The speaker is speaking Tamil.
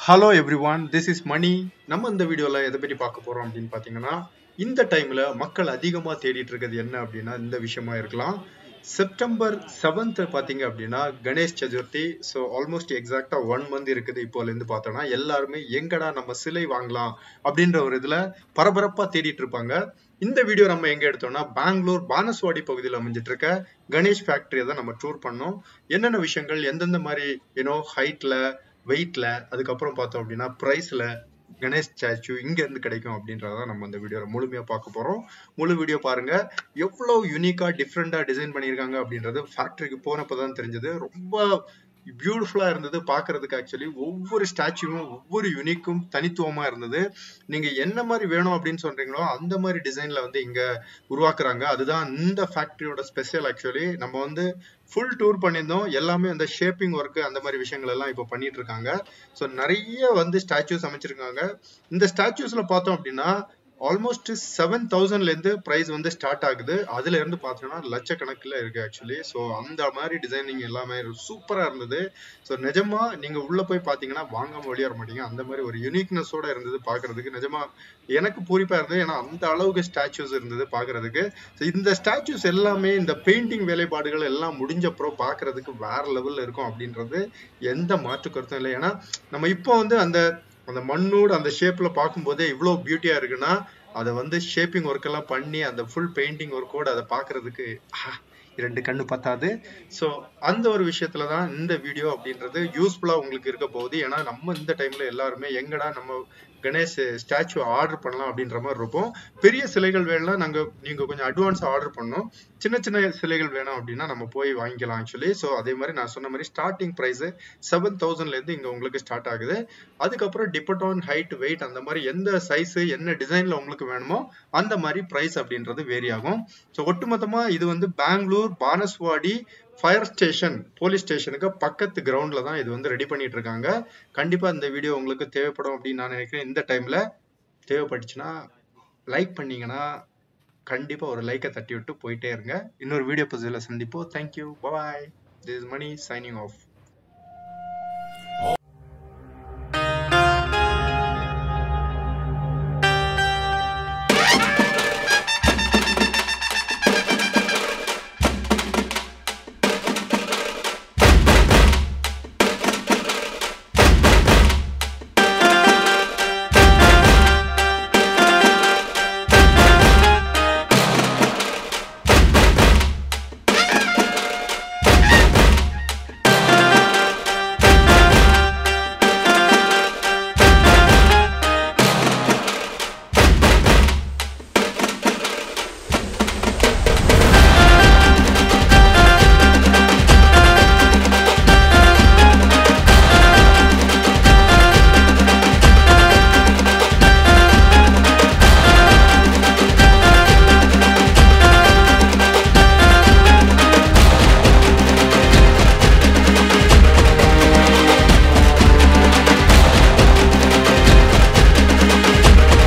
Hello everyone, this is Money. நம்ம இந்த வீடியோல எதை பத்தி பார்க்க போறோம் அப்படின்னு பாத்தீங்கன்னா இந்த டைம்ல மக்கள் அதிகமா தேடிட்டு இருக்கிறது என்ன அப்படின்னா இந்த விஷயமா இருக்கலாம். செப்டம்பர் 7th பாத்தீங்க அப்படின்னா கணேஷ் சதுர்த்தி. ஸோ ஆல்மோஸ்ட் எக்ஸாக்டா 1 month இருக்குது. இப்போல இருந்து பார்த்தோம்னா எல்லாருமே எங்கடா நம்ம சிலை வாங்கலாம் அப்படின்ற ஒரு இதுல பரபரப்பா தேடிட்டு இருப்பாங்க. இந்த வீடியோ நம்ம எங்க எடுத்தோம்னா பெங்களூர் பானஸ்வாடி பகுதியில் அமைஞ்சிட்டு இருக்க கணேஷ் ஃபேக்டரியை தான் நம்ம டூர் பண்ணோம். என்னென்ன விஷயங்கள் எந்தெந்த மாதிரி ஹைட்ல வெயிட்ல அதுக்கப்புறம் பார்த்தோம் அப்படின்னா பிரைஸ்ல கணேஷ் ஸ்டாச்சு இங்க இருந்து கிடைக்கும் அப்படின்றத நம்ம இந்த வீடியோல முழுமையா பார்க்க போறோம். முழு வீடியோ பாருங்க. எவ்வளவு யூனிக்கா டிஃப்ரெண்டா டிசைன் பண்ணியிருக்காங்க அப்படின்றது ஃபேக்டரிக்கு போனப்பதான் தெரிஞ்சது. ரொம்ப பியூட்டிஃபுல்லா இருந்தது பாக்குறதுக்கு. ஆக்சுவலி ஒவ்வொரு ஸ்டாச்சுவும் ஒவ்வொரு யூனிக்கும் தனித்துவமா இருந்தது. நீங்க என்ன மாதிரி வேணும் அப்படின்னு சொல்றீங்களோ அந்த மாதிரி டிசைன்ல இங்க உருவாக்குறாங்க. அதுதான் இந்த ஃபேக்டரியோட ஸ்பெஷல். ஆக்சுவலி நம்ம ஃபுல் டூர் பண்ணியிருந்தோம். எல்லாமே அந்த ஷேப்பிங் ஒர்க் அந்த மாதிரி விஷயங்கள் எல்லாம் இப்போ பண்ணிட்டு இருக்காங்க. ஸோ நிறைய ஸ்டாச்சுஸ் அமைச்சிருக்காங்க. இந்த ஸ்டாச்சுஸ்ல பார்த்தோம் அப்படின்னா ஆல்மோஸ்ட் 7,000ல இருந்து பிரைஸ் ஸ்டார்ட் ஆகுது. அதுல இருந்து பாத்தீங்கன்னா லட்சக்கணக்கில் இருக்கு ஆக்சுவலி. ஸோ அந்த மாதிரி டிசைனிங் எல்லாமே சூப்பரா இருந்தது. ஸோ நிஜமா நீங்க உள்ள போய் பாத்தீங்கன்னா வாங்காம வெளியே வர மாட்டீங்க. அந்த மாதிரி ஒரு யூனிக்னஸோட இருந்தது பாக்குறதுக்கு. நிஜமா எனக்கு பூரிப்பா இருந்தது. ஏன்னா அந்த அளவுக்கு ஸ்டாச்சுஸ் இருந்தது பாக்குறதுக்கு. இந்த ஸ்டாச்சுஸ் எல்லாமே இந்த பெயிண்டிங் வேலைப்பாடுகள் எல்லாம் முடிஞ்சப்பறம் பாக்குறதுக்கு வேற லெவல்ல இருக்கும் அப்படின்றது எந்த மாற்று கருத்தும் இல்லை. ஏன்னா நம்ம இப்போ அந்த அந்த மண்ணோட அந்த ஷேப்ல பார்க்கும்போதே இவ்வளவு பியூட்டியா இருக்குன்னா அதை ஷேப்பிங் ஒர்க் எல்லாம் பண்ணி அந்த ஃபுல் பெயிண்டிங் ஒர்க்கோட அதை பாக்குறதுக்கு 2 கண்ணு பத்தாது. ஸோ அந்த ஒரு விஷயத்துலதான் இந்த வீடியோ அப்படின்றது யூஸ்ஃபுல்லா உங்களுக்கு இருக்க போகுது. ஏன்னா நம்ம இந்த டைம்ல எல்லாருமே எங்கடா நம்ம கணேஷ் ஸ்டாச்சு ஆர்டர் பண்ணலாம் அப்படின்ற மாதிரி இருக்கும். பெரிய சிலைகள் வேணும்னா நீங்க கொஞ்சம் அட்வான்ஸா ஆர்டர் பண்ணணும். சின்ன சின்ன சிலைகள் வேணும் அப்படின்னா நம்ம போய் வாங்கிக்கலாம் ஆக்சுவலி. ஸோ அதே மாதிரி நான் சொன்ன மாதிரி ஸ்டார்டிங் பிரைஸ் 7,000ல இருந்து இங்க உங்களுக்கு ஸ்டார்ட் ஆகுது. அதுக்கப்புறம் டிபெண்ட் ஆன் ஹைட் வெயிட் அந்த மாதிரி எந்த சைஸ் என்ன டிசைன்ல உங்களுக்கு வேணுமோ அந்த மாதிரி பிரைஸ் அப்படின்றது வேரி ஆகும். ஸோ ஒட்டுமொத்தமா இது Bangalore Banaswadi fire station police ஸ்டேஷனுக்கு பக்கத்து கிரவுண்ட்ல தான் இது ரெடி பண்ணிட்டு இருக்காங்க. கண்டிப்பா இந்த வீடியோ உங்களுக்கு தேவைப்படும் அப்படின்னு நான் நினைக்கிறேன். இந்த டைம்ல தேவைப்பட்டுச்சுன்னா லைக் பண்ணீங்கன்னா கண்டிப்பா ஒரு லைக்கை தட்டி விட்டு போயிட்டே இருங்க. இன்னொரு வீடியோ பதிவுல சந்திப்போம். Thank you, bye. This is Mani signing of.